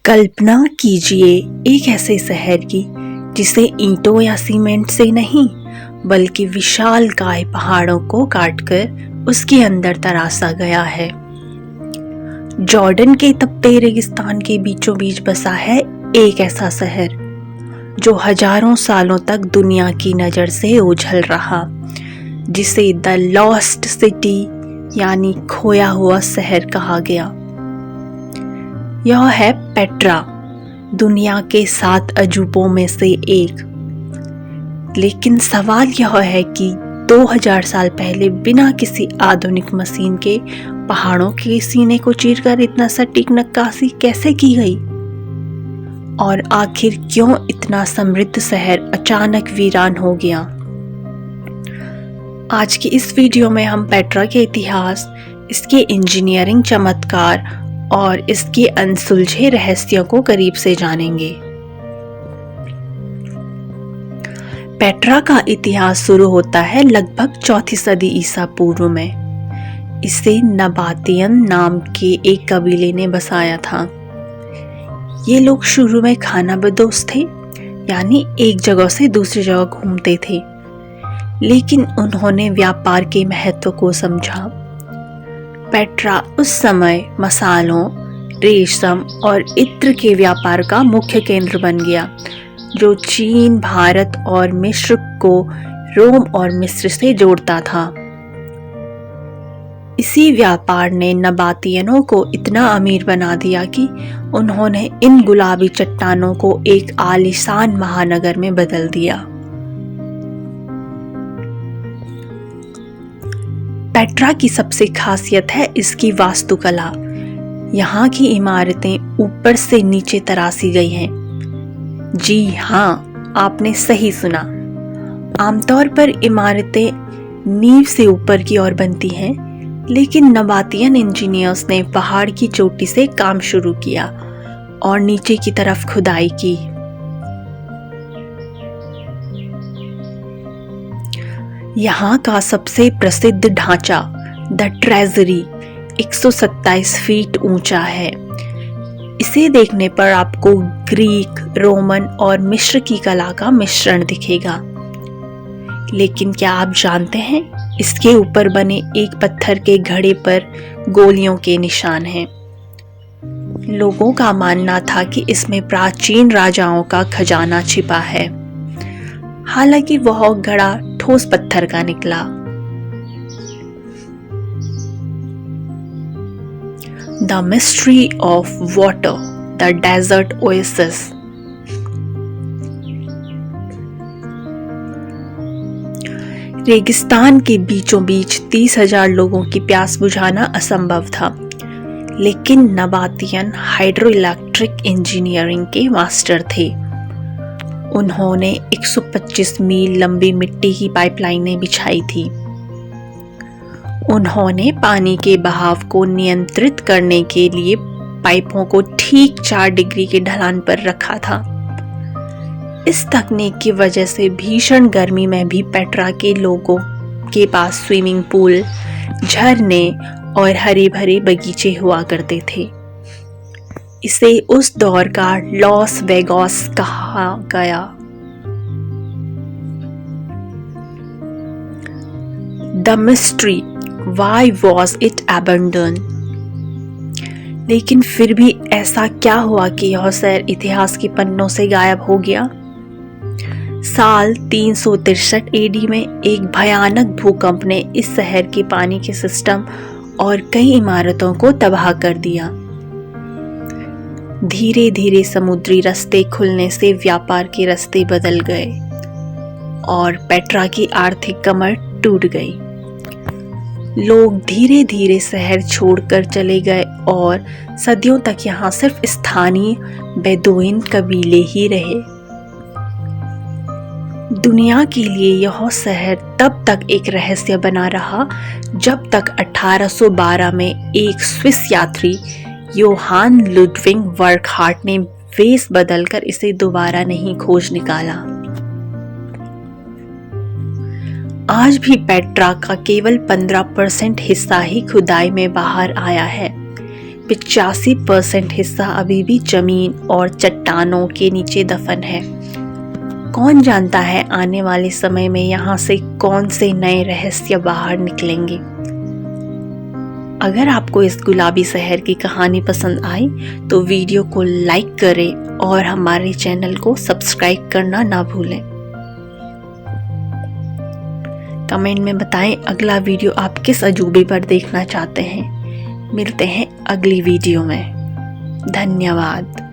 कल्पना कीजिए एक ऐसे शहर की जिसे ईंटों या सीमेंट से नहीं बल्कि विशालकाय पहाड़ों को काटकर उसके अंदर तराशा गया है। जॉर्डन के तपते रेगिस्तान के बीचों बीच बसा है एक ऐसा शहर जो हजारों सालों तक दुनिया की नज़र से ओझल रहा, जिसे द लॉस्ट सिटी यानी खोया हुआ शहर कहा गया। यह है पेट्रा, दुनिया के 7 अजूबों में से एक। लेकिन सवाल यह है कि 2000 साल पहले बिना किसी आधुनिक मशीन के पहाड़ों के सीने को चीरकर इतना सटीक नक्काशी कैसे की गई, और आखिर क्यों इतना समृद्ध शहर अचानक वीरान हो गया। आज की इस वीडियो में हम पेट्रा के इतिहास, इसके इंजीनियरिंग चमत्कार और इसके अनसुलझे रहस्यों को करीब से जानेंगे। पेट्रा का इतिहास शुरू होता है लगभग 4वीं सदी ईसा पूर्व में। इसे नबातियन नाम के एक कबीले ने बसाया था। ये लोग शुरू में खानाबदोश थे, यानी एक जगह से दूसरी जगह घूमते थे, लेकिन उन्होंने व्यापार के महत्व को समझा। पेट्रा उस समय मसालों, रेशम और इत्र के व्यापार का मुख्य केंद्र बन गया, जो चीन, भारत और मिस्र को रोम और मिस्र से जोड़ता था। इसी व्यापार ने नबातियनों को इतना अमीर बना दिया कि उन्होंने इन गुलाबी चट्टानों को एक आलीशान महानगर में बदल दिया। पेट्रा की सबसे खासियत है इसकी वास्तुकला। यहाँ की इमारतें ऊपर से नीचे तराशी गई हैं। जी हाँ, आपने सही सुना। आमतौर पर इमारतें नींव से ऊपर की ओर बनती हैं, लेकिन नबातियन इंजीनियर्स ने पहाड़ की चोटी से काम शुरू किया और नीचे की तरफ खुदाई की। यहाँ का सबसे प्रसिद्ध ढांचा द ट्रेजरी 127 फीट ऊंचा है। इसे देखने पर आपको ग्रीक, रोमन और मिस्र की कला का मिश्रण दिखेगा। लेकिन क्या आप जानते हैं, इसके ऊपर बने एक पत्थर के घड़े पर गोलियों के निशान हैं। लोगों का मानना था कि इसमें प्राचीन राजाओं का खजाना छिपा है। हालांकि वह घड़ा ठोस पत्थर का निकला। The mystery of water, the desert oasis. रेगिस्तान के बीचों बीच 30,000 लोगों की प्यास बुझाना असंभव था, लेकिन नबातियन हाइड्रो इलेक्ट्रिक इंजीनियरिंग के मास्टर थे। उन्होंने 125 मील लंबी मिट्टी की पाइपलाइनें बिछाई थी। उन्होंने पानी के बहाव को नियंत्रित करने के लिए पाइपों को ठीक 4 डिग्री के ढलान पर रखा था। इस तकनीक की वजह से भीषण गर्मी में भी पेट्रा के लोगों के पास स्विमिंग पूल, झरने और हरे भरे बगीचे हुआ करते थे। इसे उस दौर का लॉस वेगास कहा गया। The mystery, why was it abandon. लेकिन फिर भी ऐसा क्या हुआ कि यह शहर इतिहास के पन्नों से गायब हो गया। साल 363 एडी में एक भयानक भूकंप ने इस शहर के पानी के सिस्टम और कई इमारतों को तबाह कर दिया। धीरे धीरे समुद्री रास्ते खुलने से व्यापार के रास्ते बदल गए और पेट्रा की आर्थिक कमर टूट गई। लोग धीरे धीरे शहर छोड़कर चले गए और सदियों तक यहाँ सिर्फ स्थानीय बेदुइन कबीले ही रहे। दुनिया के लिए यह शहर तब तक एक रहस्य बना रहा जब तक 1812 में एक स्विस यात्री योहान लुडविग वर्कहार्ट ने वेश बदलकर इसे दोबारा नहीं खोज निकाला। आज भी पेट्रा का केवल 15% हिस्सा ही खुदाई में बाहर आया है, 85% हिस्सा अभी भी जमीन और चट्टानों के नीचे दफन है। कौन जानता है आने वाले समय में यहाँ से कौन से नए रहस्य बाहर निकलेंगे। अगर आपको इस गुलाबी शहर की कहानी पसंद आई तो वीडियो को लाइक करें और हमारे चैनल को सब्सक्राइब करना ना भूलें। कमेंट में बताएं अगला वीडियो आप किस अजूबे पर देखना चाहते हैं। मिलते हैं अगली वीडियो में। धन्यवाद।